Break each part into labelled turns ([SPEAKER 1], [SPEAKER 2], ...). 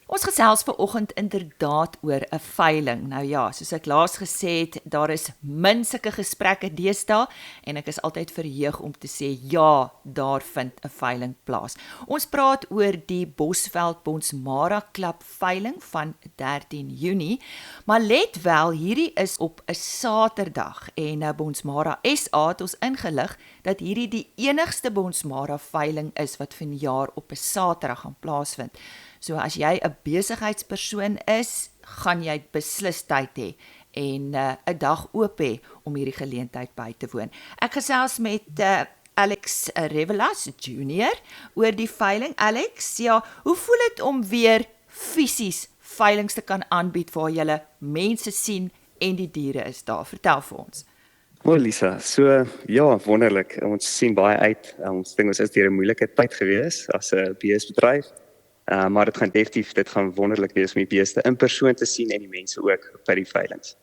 [SPEAKER 1] Ons gesels vanoggend inderdaad oor 'n veiling. Nou ja, soos ek laas gesê het, daar is min sulke gesprekke deesdae en ek is altyd verheug om te sê ja, daar vind 'n veiling plaas. Ons praat oor die Bosveld Bonsmara Klub veiling van 13 Junie, maar let wel, hierdie is op 'n Saterdag en Bonsmara SA het ons ingelig dat hierdie die enigste Bonsmara veiling is wat vanjaar op 'n Saterdag gaan plaasvind. So as jy 'n besigheidspersoon is, gaan jy beslis tyd hê en 'n dag oop hê om hierdie geleentheid by te woon. Ek gesels met Alex Revelas Junior oor die veiling. Alex, ja, hoe voel dit om weer fisies veilings te kan aanbied waar jy mense sien en die diere is daar? Vertel vir ons.
[SPEAKER 2] O Lisa, so ja, wonderlik. Ons sien baie uit. Ons dink ons is deur 'n moeilike tyd gewees as 'n beesbedryf. Maar dit gaan wonderlik wees om die beeste in persoon te sien en die mense ook by die veilings.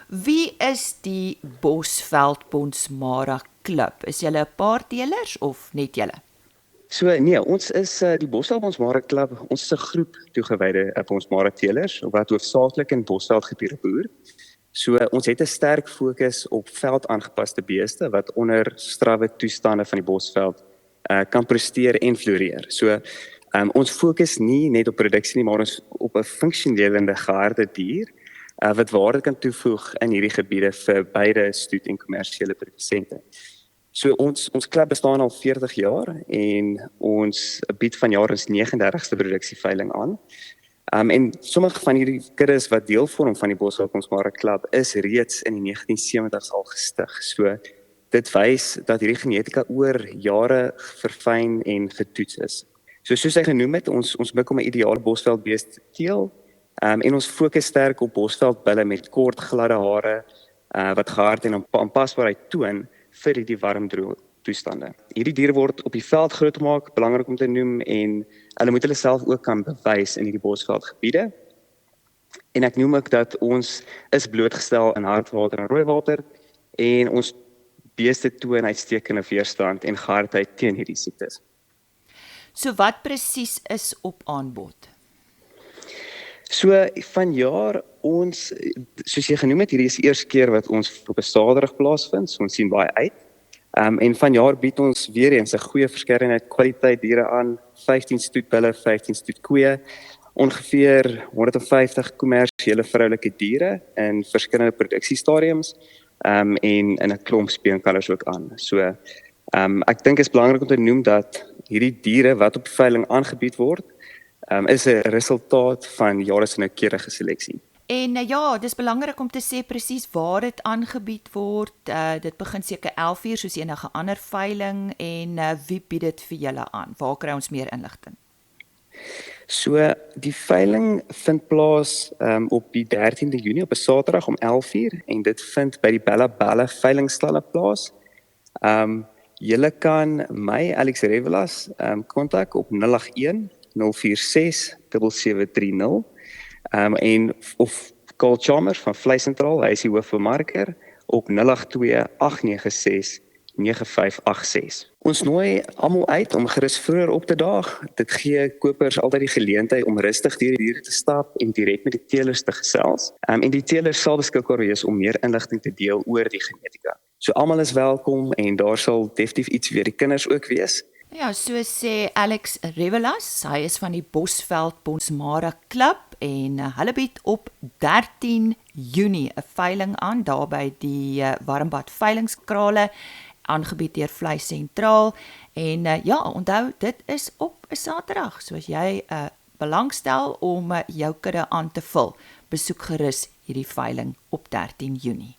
[SPEAKER 1] Wie is die Bosveld Bonsmara Klub? Is julle 'n paar teelers of net julle?
[SPEAKER 2] So nee, ons is die Bosveld Bonsmara Klub. Ons is 'n groep toegewyde Bonsmara teelers wat hoofsaaklik in Bosveld gebiede boer. So ons het 'n sterk fokus op veldaangepaste beeste wat onder strawwe toestande van die Bosveld kan presteer en floreer. So ons fokus nie net op produksie nie, maar ons op 'n funksionele geharde dier wat waarde kan toevoeg in hierdie gebiede vir beide stoet en kommersiële produsente. So ons klub bestaan al 40 jaar en ons bied vanjaar ons 39ste produksieveiling aan. En sommige van hierdie kuddes wat deel vorm van die Bosveld Bonsmara Klub is reeds in die 1970s al gestig. So dit wys dat hierdie genetika oor jare verfyn en getoets is. So soos ek genoem het, ons mik om 'n ideale bosveldbees te teel, en ons fokus sterk op bosveldbulle met kort gladde hare wat gehard en aanpasbaarheid toon vir die warm droë toestande. Hierdie diere word op die veld grootgemaak, belangrik om te noem, en hulle moet hulle self ook kan bewys in hierdie bosveldgebiede. En ek noem ook dat ons is blootgestel in hardwater en rooiwater en ons beeste toon uitstekende weerstand en gehardheid teen hierdie siektes.
[SPEAKER 1] So wat presies is op aanbod?
[SPEAKER 2] So vanjaar soos jy genoem het, hierdie is die eerste keer wat ons op 'n Saterdag plaasvind, so ons sien baie uit. En vanjaar bied ons weer eens 'n goeie verskeidenheid kwaliteit diere aan, 15 stoetbulle, 15 stoetkoeie, ongeveer 150 kommersiële vroulike diere in verskillende produksiestadiums, en in 'n klomp speenkalvers ook aan. So ek dink is belangrik om te noem dat hierdie diere wat op veiling aangebied word, is 'n resultaat van jare se noukeurige seleksie.
[SPEAKER 1] En ja, dis belangrik om te sê presies waar dit aangebied word. Dit begin seker 11:00 soos enige ander veiling en wie bied dit vir julle aan? Waar kry ons meer inligting?
[SPEAKER 2] So die veiling vind plaas op die 13de Junie op 'n Saterdag om 11:00 en dit vind by die Bella Bella veilingstalle plaas. Julle kan my Alex Revelas kontak op 081 046 7730 en of Carl Chalmers van Vleis Sentraal, hy is die hoofbemarker op 082 896 9586. Ons nooi almal uit om gerus vroeër op te daag. Dit gee kopers altyd die geleentheid om rustig deur die diere te stap en direk met die teelers te gesels. En die teelers sal beskikbaar wees om meer inligting te deel oor die genetika. So almal is welkom en daar sal definitief iets vir die kinders ook wees.
[SPEAKER 1] Ja, so sê Alex Revelas, hy is van die Bosveld Bonsmara Klub en hulle bied op 13 Junie 'n veiling aan daar by die Warmbad veilingskrale, aangebied deur Vleis Sentraal. En ja, onthou, dit is op 'n Saterdag. So as jy belangstel om jou kudde aan te vul, besoek gerus hierdie veiling op 13 Junie.